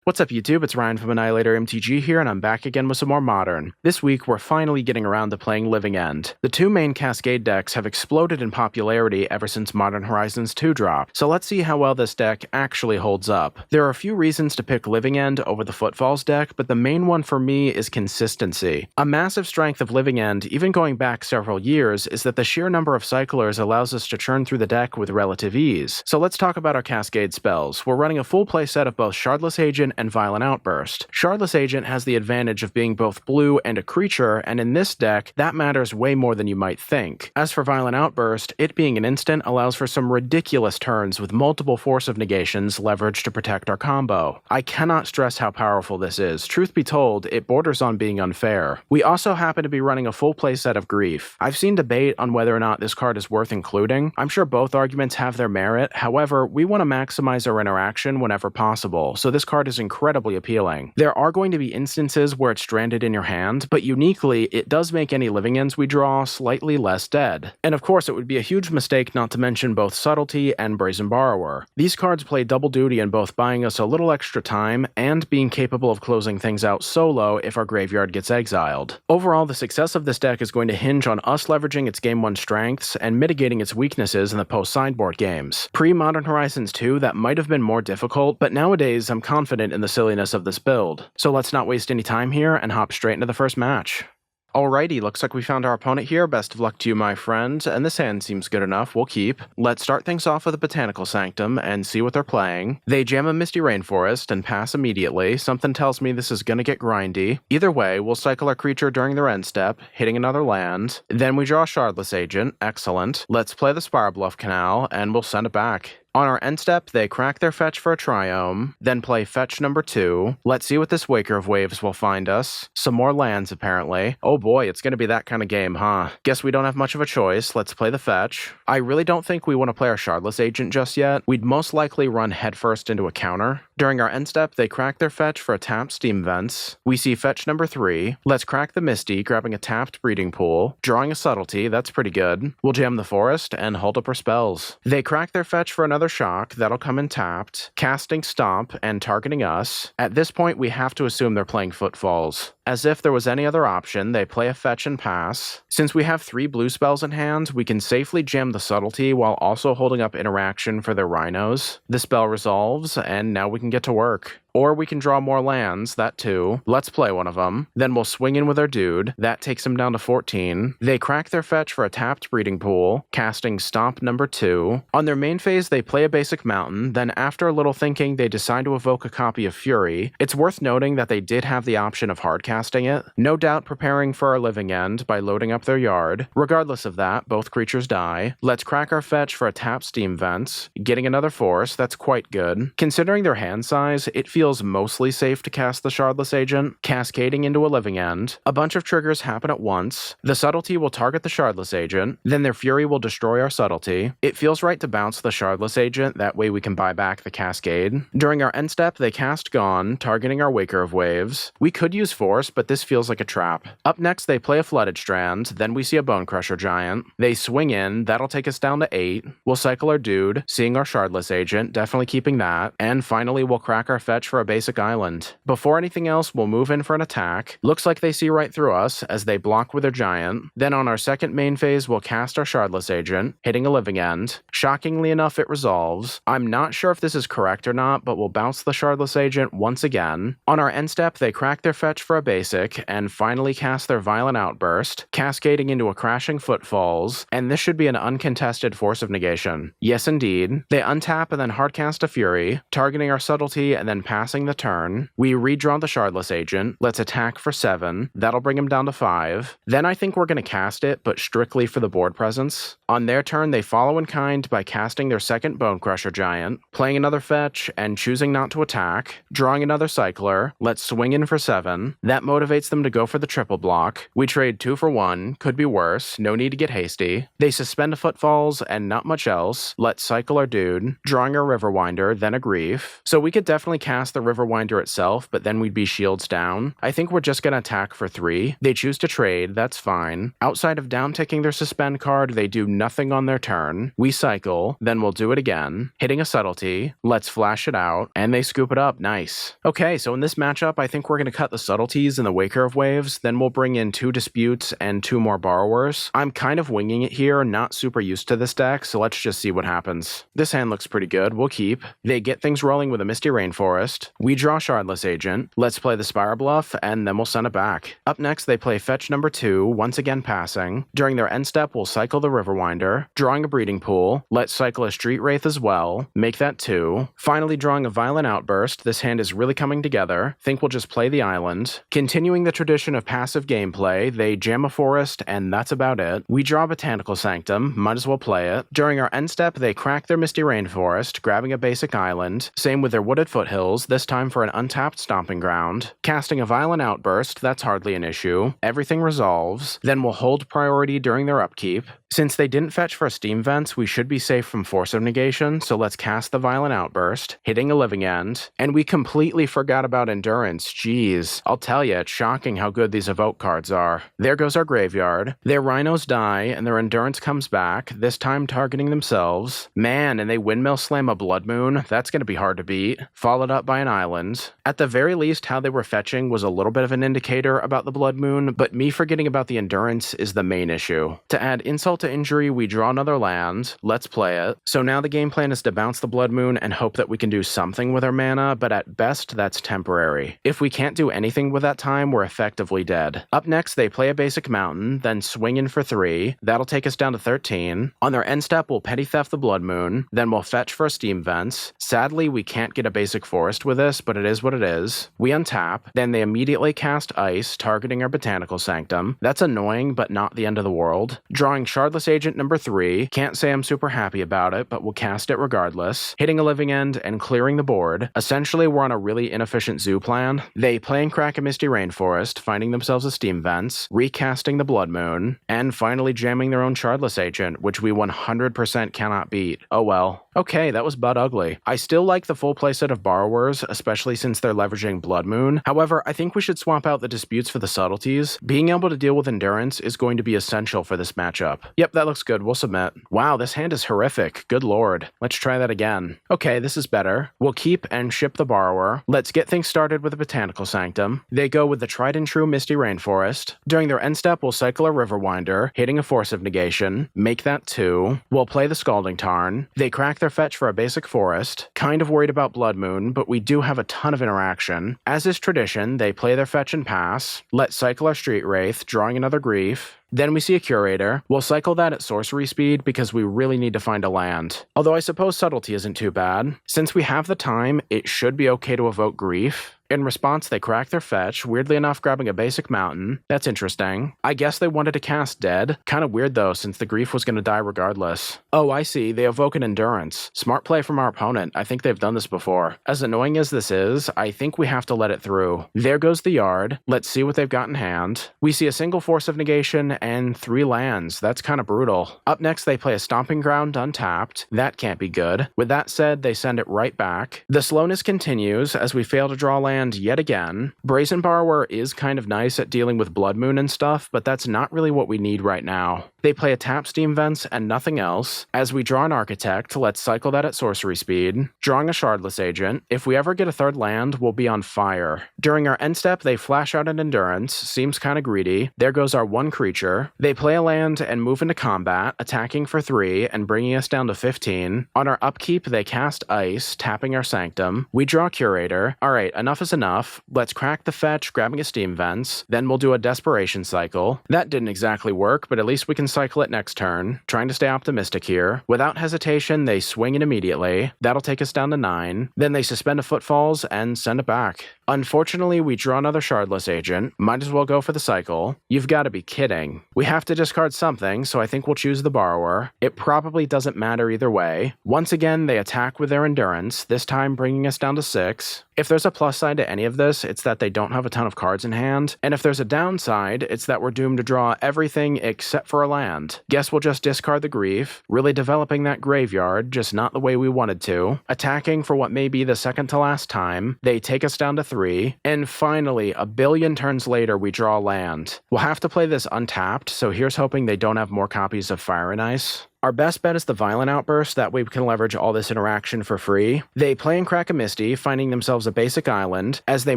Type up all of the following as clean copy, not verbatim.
What's up YouTube, it's Ryan from AnnihilatorMTG here, and I'm back again with some more Modern. This week, we're finally getting around to playing Living End. The two main Cascade decks have exploded in popularity ever since Modern Horizons 2 dropped, so let's see how well this deck actually holds up. There are a few reasons to pick Living End over the Footfalls deck, but the main one for me is consistency. A massive strength of Living End, even going back several years, is that the sheer number of cyclers allows us to churn through the deck with relative ease. So let's talk about our Cascade spells. We're running a full play set of both Shardless Agent and Violent Outburst. Shardless Agent has the advantage of being both blue and a creature, and in this deck, that matters way more than you might think. As for Violent Outburst, it being an instant allows for some ridiculous turns with multiple Force of Negations leveraged to protect our combo. I cannot stress how powerful this is. Truth be told, it borders on being unfair. We also happen to be running a full play set of Grief. I've seen debate on whether or not this card is worth including. I'm sure both arguments have their merit, however, we want to maximize our interaction whenever possible, so this card is incredibly appealing. There are going to be instances where it's stranded in your hand, but uniquely, it does make any Living Ends we draw slightly less dead. And of course, it would be a huge mistake not to mention both Subtlety and Brazen Borrower. These cards play double duty in both buying us a little extra time and being capable of closing things out solo if our graveyard gets exiled. Overall, the success of this deck is going to hinge on us leveraging its Game 1 strengths and mitigating its weaknesses in the post-sideboard games. Pre-Modern Horizons 2, that might have been more difficult, but nowadays I'm confident in the silliness of this build. So let's not waste any time here and hop straight into the first match. Alrighty, looks like we found our opponent here. Best of luck to you, my friend, and this hand seems good enough. We'll keep. Let's start things off with a Botanical Sanctum and see what they're playing. They jam a Misty Rainforest and pass immediately. Something tells me this is gonna get grindy. Either way, we'll cycle our creature during their end step, hitting another land. Then we draw a Shardless Agent. Excellent. Let's play the Spirebluff Canal, and we'll send it back. On our end step, they crack their fetch for a Triome, then play fetch number 2. Let's see what this Waker of Waves will find us. Some more lands, apparently. Oh boy, it's gonna be that kind of game, huh? Guess we don't have much of a choice. Let's play the fetch. I really don't think we want to play our Shardless Agent just yet. We'd most likely run headfirst into a counter. During our end step, they crack their fetch for a tapped Steam Vents. We see fetch number 3. Let's crack the Misty, grabbing a tapped Breeding Pool. Drawing a Subtlety, that's pretty good. We'll jam the Forest and hold up our spells. They crack their fetch for another Shock, that'll come in tapped, casting Stomp and targeting us. At this point, we have to assume they're playing Footfalls. As if there was any other option, they play a fetch and pass. Since we have 3 blue spells in hand, we can safely jam the Subtlety while also holding up interaction for their Rhinos. The spell resolves, and now we can get to work. Or we can draw more lands, that too. Let's play one of them. Then we'll swing in with our dude. That takes him down to 14. They crack their fetch for a tapped Breeding Pool, casting Stomp number 2. On their main phase, they play a basic mountain. Then after a little thinking, they decide to evoke a copy of Fury. It's worth noting that they did have the option of hard casting it. No doubt preparing for our Living End by loading up their yard. Regardless of that, both creatures die. Let's crack our fetch for a tapped Steam Vents. Getting another Force, that's quite good. Considering their hand size, it feels mostly safe to cast the Shardless Agent, cascading into a Living End. A bunch of triggers happen at once. The Subtlety will target the Shardless Agent, then their Fury will destroy our Subtlety. It feels right to bounce the Shardless Agent, that way we can buy back the Cascade. During our end step, they cast Gone, targeting our Waker of Waves. We could use Force, but this feels like a trap. Up next, they play a Flooded Strand, then we see a Bonecrusher Giant. They swing in, that'll take us down to 8. We'll cycle our dude, seeing our Shardless Agent, definitely keeping that. And finally, we'll crack our fetch for a basic island. Before anything else, we'll move in for an attack. Looks like they see right through us, as they block with their Giant. Then on our second main phase, we'll cast our Shardless Agent, hitting a Living End. Shockingly enough, it resolves. I'm not sure if this is correct or not, but we'll bounce the Shardless Agent once again. On our end step, they crack their fetch for a basic, and finally cast their Violent Outburst, cascading into a crashing Footfalls, and this should be an uncontested Force of Negation. Yes, indeed. They untap and then hardcast a Fury, targeting our Subtlety and then passing the turn. We redraw the Shardless Agent. Let's attack for 7. That'll bring him down to 5. Then I think we're going to cast it, but strictly for the board presence. On their turn, they follow in kind by casting their second Bonecrusher Giant, playing another fetch, and choosing not to attack, drawing another Cycler. Let's swing in for 7. That motivates them to go for the triple block. We trade 2 for 1. Could be worse. No need to get hasty. They suspend a Footfalls and not much else. Let's cycle our dude, drawing a Riverwinder, then a Grief. So we could definitely cast cast the Riverwinder itself, but then we'd be shields down. I think we're just gonna attack for 3. They choose to trade, that's fine. Outside of down-ticking their Suspend card, they do nothing on their turn. We cycle, then we'll do it again, hitting a Subtlety, let's flash it out, and they scoop it up, nice. Okay, so in this matchup, I think we're gonna cut the Subtleties in the Waker of Waves, then we'll bring in 2 Disputes and 2 more Borrowers. I'm kind of winging it here, not super used to this deck, so let's just see what happens. This hand looks pretty good, we'll keep. They get things rolling with a Misty Rainforest. We draw Shardless Agent. Let's play the Spirebluff, and then we'll send it back. Up next, they play Fetch number 2, once again passing. During their end step, we'll cycle the Riverwinder, drawing a Breeding Pool. Let's cycle a Street Wraith as well, make that 2. Finally drawing a Violent Outburst. This hand is really coming together. Think we'll just play the island. Continuing the tradition of passive gameplay, they jam a forest, and that's about it. We draw Botanical Sanctum, might as well play it. During our end step, they crack their Misty Rainforest, grabbing a basic island. Same with their Wooded Foothills, this time for an untapped Stomping Ground. Casting a Violent Outburst, that's hardly an issue. Everything resolves. Then we'll hold priority during their upkeep. Since they didn't fetch for Steam Vents, we should be safe from Force of Negation, so let's cast the Violent Outburst, hitting a Living End. And we completely forgot about Endurance, jeez. I'll tell ya, it's shocking how good these Evoke cards are. There goes our graveyard. Their Rhinos die, and their Endurance comes back, this time targeting themselves. Man, and they Windmill Slam a Blood Moon, that's gonna be hard to beat. Followed up by an island. At the very least, how they were fetching was a little bit of an indicator about the Blood Moon, but me forgetting about the Endurance is the main issue. To add insult to injury, we draw another land. Let's play it. So now the game plan is to bounce the Blood Moon and hope that we can do something with our mana, but at best, that's temporary. If we can't do anything with that time, we're effectively dead. Up next, they play a basic mountain, then swing in for 3. That'll take us down to 13. On their end step, we'll Petty Theft the Blood Moon, then we'll fetch for Steam Vents. Sadly, we can't get a basic forest with this, but it is what it is. We untap, then they immediately cast Ice, targeting our Botanical Sanctum. That's annoying, but not the end of the world. Drawing Shardless Agent number 3. Can't say I'm super happy about it, but we'll cast it regardless. Hitting a Living End and clearing the board. Essentially, we're on a really inefficient zoo plan. They play and crack a Misty Rainforest, finding themselves a Steam Vents, recasting the Blood Moon, and finally jamming their own Shardless Agent, which we 100% cannot beat. Oh well. Okay, that was butt ugly. I still like the full playset of Borrowers, especially since they're leveraging Blood Moon. However, I think we should swap out the Disputes for the Subtleties. Being able to deal with Endurance is going to be essential for this matchup. Yep, that looks good. We'll submit. Wow, this hand is horrific. Good lord. Let's try that again. Okay, this is better. We'll keep and ship the Borrower. Let's get things started with the Botanical Sanctum. They go with the tried and true Misty Rainforest. During their end step, we'll cycle a Riverwinder, hitting a Force of Negation. Make that 2. We'll play the Scalding Tarn. They crack their fetch for a basic forest. Kind of worried about Blood Moon, but we do have a ton of interaction. As is tradition, they play their fetch and pass. Let's cycle our Street Wraith, drawing another Grief. Then we see a Curator. We'll cycle that at sorcery speed because we really need to find a land. Although I suppose Subtlety isn't too bad. Since we have the time, it should be okay to evoke Grief. In response, they crack their fetch, weirdly enough grabbing a basic mountain. That's interesting. I guess they wanted to cast Dead. Kinda weird though, since the Grief was gonna die regardless. Oh, I see, they evoke an Endurance. Smart play from our opponent, I think they've done this before. As annoying as this is, I think we have to let it through. There goes the yard. Let's see what they've got in hand. We see a single Force of Negation and 3 lands. That's kinda brutal. Up next, they play a Stomping Ground untapped. That can't be good. With that said, they send it right back. The slowness continues as we fail to draw land yet again. Brazen Borrower is kind of nice at dealing with Blood Moon and stuff, but that's not really what we need right now. They play a tap Steam Vents and nothing else. As we draw an Architect, let's cycle that at sorcery speed. Drawing a Shardless Agent. If we ever get a 3rd land, we'll be on fire. During our end step, they flash out an Endurance. Seems kinda greedy. There goes our 1 creature. They play a land and move into combat, attacking for 3 and bringing us down to 15. On our upkeep, they cast Ice, tapping our Sanctum. We draw Curator. Alright, enough is enough. Let's crack the fetch, grabbing a Steam Vents. Then we'll do a Desperation cycle. That didn't exactly work, but at least we can cycle it next turn. Trying to stay optimistic here. Without hesitation, they swing it immediately. That'll take us down to 9. Then they suspend a Footfalls and send it back. Unfortunately, we draw another Shardless Agent. Might as well go for the cycle. You've got to be kidding. We have to discard something, so I think we'll choose the Borrower. It probably doesn't matter either way. Once again, they attack with their Endurance, this time bringing us down to 6. If there's a plus side to any of this, it's that they don't have a ton of cards in hand, and if there's a downside, it's that we're doomed to draw everything except for a land. Guess we'll just discard the Grief, really developing that graveyard, just not the way we wanted to, attacking for what may be the second to last time, they take us down to 3, and finally, a billion turns later we draw a land. We'll have to play this untapped, so here's hoping they don't have more copies of Fire and Ice. Our best bet is the Violent Outburst, that way we can leverage all this interaction for free. They play and crack a Misty, finding themselves a basic island. As they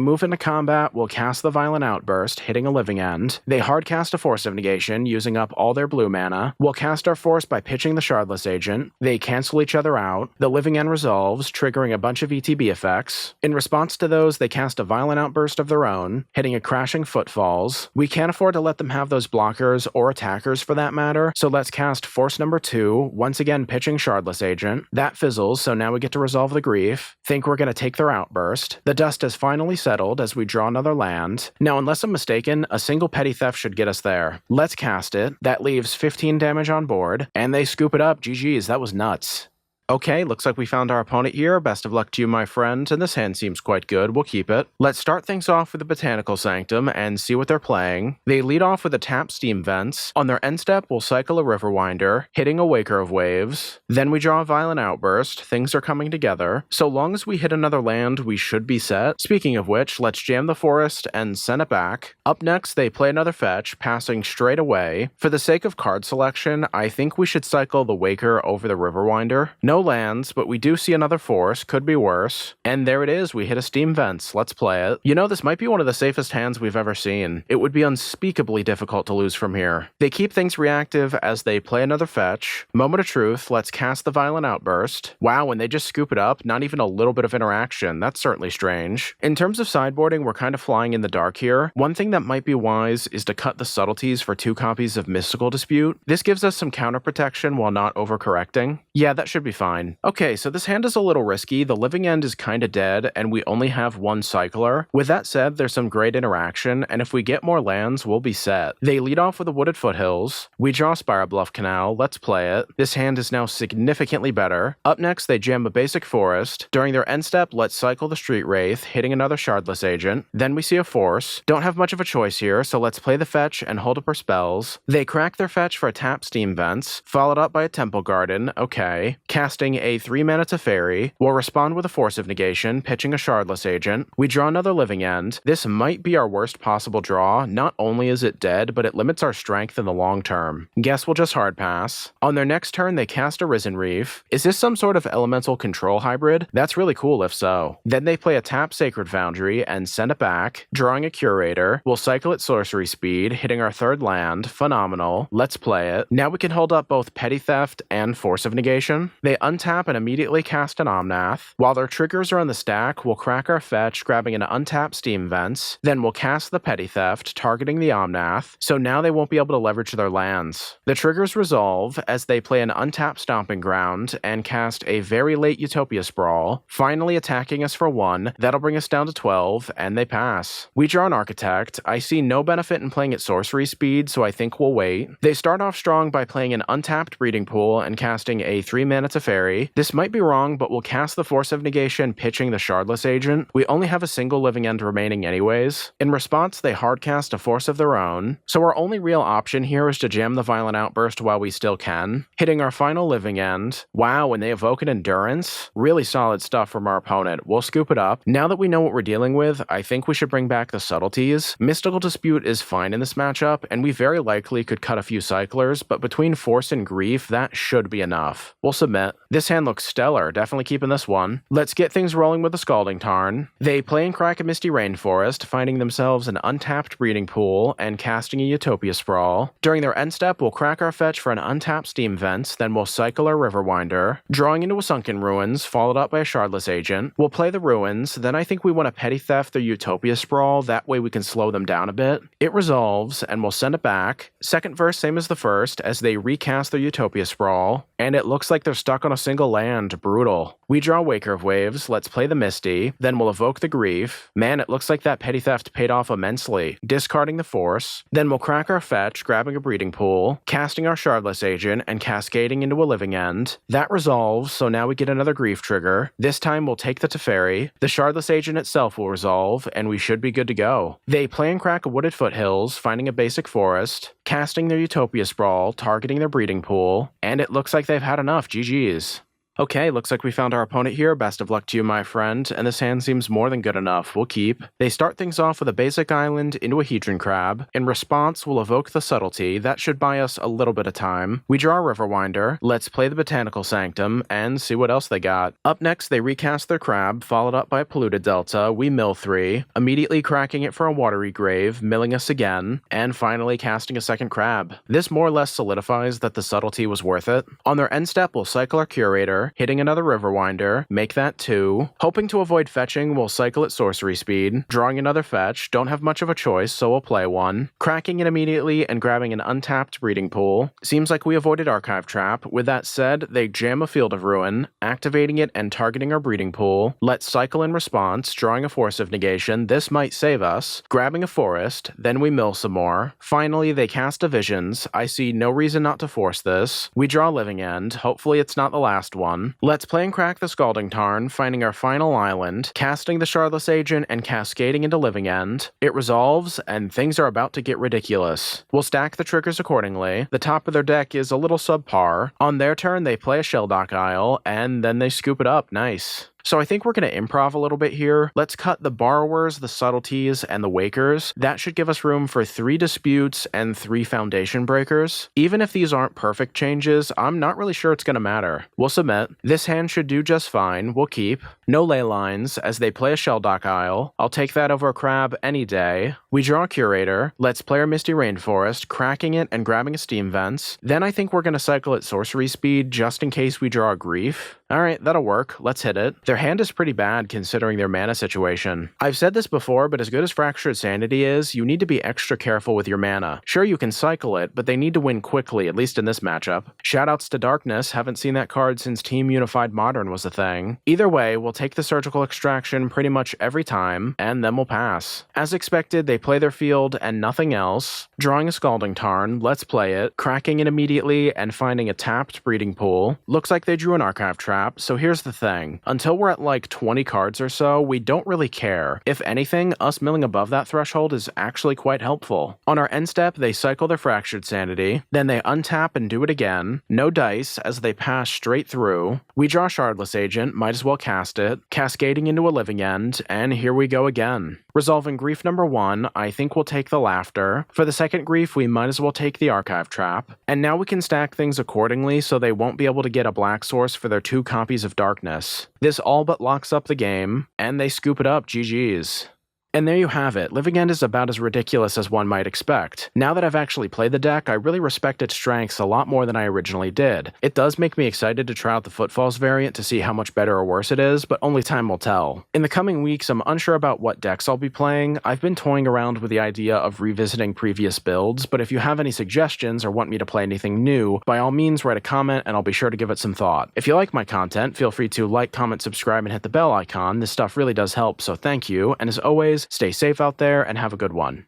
move into combat, we'll cast the Violent Outburst, hitting a living end. They hardcast a Force of Negation, using up all their blue mana. We'll cast our Force by pitching the Shardless Agent. They cancel each other out. The living end resolves, triggering a bunch of ETB effects. In response to those, they cast a Violent Outburst of their own, hitting a Crashing Footfalls. We can't afford to let them have those blockers, or attackers for that matter, so let's cast Force number 2, once again pitching Shardless Agent. That fizzles, so now we get to resolve the Grief. Think we're going to take their Outburst. The dust has finally settled as we draw another land. Now, unless I'm mistaken, a single Petty Theft should get us there. Let's cast it. That leaves 15 damage on board, and they scoop it up. GG's, that was nuts. Okay, looks like we found our opponent here. Best of luck to you, my friend, and this hand seems quite good. We'll keep it. Let's start things off with the Botanical Sanctum and see what they're playing. They lead off with a tap Steam Vents. On their end step, we'll cycle a Riverwinder, hitting a Waker of Waves. Then we draw a Violent Outburst. Things are coming together. So long as we hit another land, we should be set. Speaking of which, let's jam the Forest and send it back. Up next, they play another fetch, passing straight away. For the sake of card selection, I think we should cycle the Waker over the Riverwinder. No lands, but we do see another Force, could be worse. And there it is, we hit a Steam Vents, let's play it. You know, this might be one of the safest hands we've ever seen. It would be unspeakably difficult to lose from here. They keep things reactive as they play another fetch. Moment of truth, let's cast the Violent Outburst. Wow, and they just scoop it up, not even a little bit of interaction, that's certainly strange. In terms of sideboarding, we're kind of flying in the dark here. One thing that might be wise is to cut the Subtleties for 2 copies of Mystical Dispute. This gives us some counter protection while not overcorrecting. Yeah, that should be fine. Okay, so this hand is a little risky. The living end is kinda dead, and we only have 1 cycler. With that said, there's some great interaction, and if we get more lands, we'll be set. They lead off with the Wooded Foothills. We draw Spirebluff Canal, let's play it. This hand is now significantly better. Up next, they jam a basic Forest. During their end step, let's cycle the Street Wraith, hitting another Shardless Agent. Then we see a Force. Don't have much of a choice here, so let's play the fetch and hold up our spells. They crack their fetch for a tap Steam Vents, followed up by a Temple Garden, okay. Casting a 3-mana Teferi. We'll respond with a Force of Negation, pitching a Shardless Agent. We draw another living end. This might be our worst possible draw. Not only is it dead, but it limits our strength in the long term. Guess we'll just hard pass. On their next turn, they cast a Risen Reef. Is this some sort of elemental control hybrid? That's really cool if so. Then they play a tap Sacred Foundry and send it back, drawing a Curator. We'll cycle at sorcery speed, hitting our 3rd land. Phenomenal. Let's play it. Now we can hold up both Petty Theft and Force of Negation. They untap and immediately cast an Omnath. While their triggers are on the stack, we'll crack our fetch, grabbing an untapped Steam Vents. Then we'll cast the Petty Theft, targeting the Omnath, so now they won't be able to leverage their lands. The triggers resolve as they play an untapped Stomping Ground and cast a very late Utopia Sprawl, finally attacking us for 1. That'll bring us down to 12, and they pass. We draw an Architect. I see no benefit in playing at sorcery speed, so I think we'll wait. They start off strong by playing an untapped Breeding Pool and casting a 3-mana Teferi. This might be wrong, but we'll cast the Force of Negation, pitching the Shardless Agent. We only have a single living end remaining anyways. In response, they hardcast a Force of their own. So our only real option here is to jam the Violent Outburst while we still can, hitting our final living end. Wow, and they evoke an Endurance? Really solid stuff from our opponent. We'll scoop it up. Now that we know what we're dealing with, I think we should bring back the Subtleties. Mystical Dispute is fine in this matchup, and we very likely could cut a few cyclers, but between Force and Grief, that should be enough. We'll submit. This hand looks stellar, definitely keeping this one. Let's get things rolling with the Scalding Tarn. They play and crack a Misty Rainforest, finding themselves an untapped Breeding Pool and casting a Utopia Sprawl. During their end step, we'll crack our fetch for an untapped Steam Vents, then we'll cycle our Riverwinder, drawing into a Sunken Ruins, followed up by a Shardless Agent. We'll play the Ruins, then I think we want to Petty Theft their Utopia Sprawl, that way we can slow them down a bit. It resolves, and we'll send it back. Second verse, same as the first, as they recast their Utopia Sprawl, and it looks like they're stuck on a single land, brutal. We draw Waker of Waves, let's play the Misty, then we'll evoke the Grief. Man, it looks like that Petty Theft paid off immensely. Discarding the Force, then we'll crack our fetch, grabbing a Breeding Pool, casting our Shardless Agent, and cascading into a Living End. That resolves, so now we get another Grief trigger. This time we'll take the Teferi. The Shardless Agent itself will resolve, and we should be good to go. They play and crack a Wooded Foothills, finding a basic forest, casting their Utopia Sprawl, targeting their Breeding Pool, and it looks like they've had enough. GG's. Okay, looks like we found our opponent here. Best of luck to you, my friend, and this hand seems more than good enough. We'll keep. They start things off with a basic island into a Hedron Crab. In response, we'll evoke the Subtlety. That should buy us a little bit of time. We draw a Riverwinder. Let's play the Botanical Sanctum and see what else they got. Up next, they recast their Crab, followed up by a Polluted Delta. We mill 3, immediately cracking it for a Watery Grave, milling us again, and finally casting a second Crab. This more or less solidifies that the Subtlety was worth it. On their end step, we'll cycle our Curator, hitting another Riverwinder, make that 2. Hoping to avoid fetching, we'll cycle at sorcery speed, drawing another fetch, don't have much of a choice, so we'll play one. Cracking it immediately and grabbing an untapped Breeding Pool. Seems like we avoided Archive Trap. With that said, they jam a Field of Ruin, activating it and targeting our Breeding Pool. Let's cycle in response, drawing a Force of Negation. This might save us. Grabbing a Forest, then we mill some more. Finally, they cast a Visions. I see no reason not to force this. We draw Living End. Hopefully it's not the last one. Let's play and crack the Scalding Tarn, finding our final island, casting the Shardless Agent, and cascading into Living End. It resolves, and things are about to get ridiculous. We'll stack the triggers accordingly. The top of their deck is a little subpar. On their turn, they play a Shelldock Isle, and then they scoop it up. Nice. So I think we're going to improv a little bit here. Let's cut the Borrowers, the Subtleties, and the Wakers. That should give us room for 3 Disputes and 3 Foundation Breakers. Even if these aren't perfect changes, I'm not really sure it's going to matter. We'll submit. This hand should do just fine. We'll keep. No ley lines, as they play a Shelldock Isle. I'll take that over a Crab any day. We draw a Curator. Let's play our Misty Rainforest, cracking it and grabbing a Steam Vents. Then I think we're going to cycle at sorcery speed just in case we draw a Grief. Alright, that'll work. Let's hit it. Their hand is pretty bad considering their mana situation. I've said this before, but as good as Fractured Sanity is, you need to be extra careful with your mana. Sure, you can cycle it, but they need to win quickly, at least in this matchup. Shoutouts to Darkness, haven't seen that card since Team Unified Modern was a thing. Either way, we'll take the Surgical Extraction pretty much every time, and then we'll pass. As expected, they play their field and nothing else. Drawing a Scalding Tarn, let's play it, cracking it immediately and finding a tapped Breeding Pool. Looks like they drew an Archive Trap. So here's the thing. Until we're at like 20 cards or so, we don't really care. If anything, us milling above that threshold is actually quite helpful. On our end step, they cycle their Fractured Sanity, then they untap and do it again. No dice, as they pass straight through. We draw Shardless Agent, might as well cast it, cascading into a Living End, and here we go again. Resolving Grief number 1, I think we'll take the Laughter. For the second Grief, we might as well take the Archive Trap. And now we can stack things accordingly so they won't be able to get a black source for their 2 copies of Darkness. This all but locks up the game, and they scoop it up. GG's. And there you have it. Living End is about as ridiculous as one might expect. Now that I've actually played the deck, I really respect its strengths a lot more than I originally did. It does make me excited to try out the Footfalls variant to see how much better or worse it is, but only time will tell. In the coming weeks, I'm unsure about what decks I'll be playing. I've been toying around with the idea of revisiting previous builds, but if you have any suggestions or want me to play anything new, by all means write a comment and I'll be sure to give it some thought. If you like my content, feel free to like, comment, subscribe, and hit the bell icon. This stuff really does help, so thank you, and as always, stay safe out there and have a good one.